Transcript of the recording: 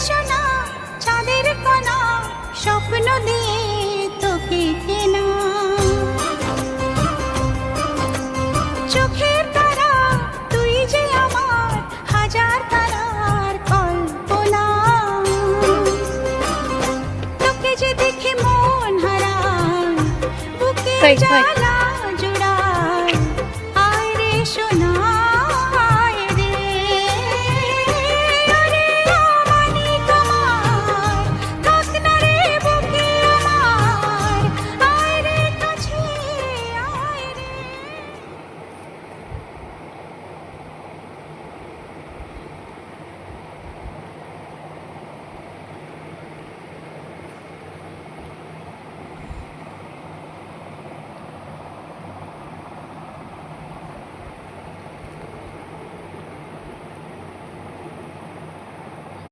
সোনা চাঁদের কণা স্বপ্ন দিয়ে তোকে কেনা চোখের তারা তুই যে আমার হাজার তারার কল্পনা তোকে যে দেখে মন হারায় বুকে জ্বালা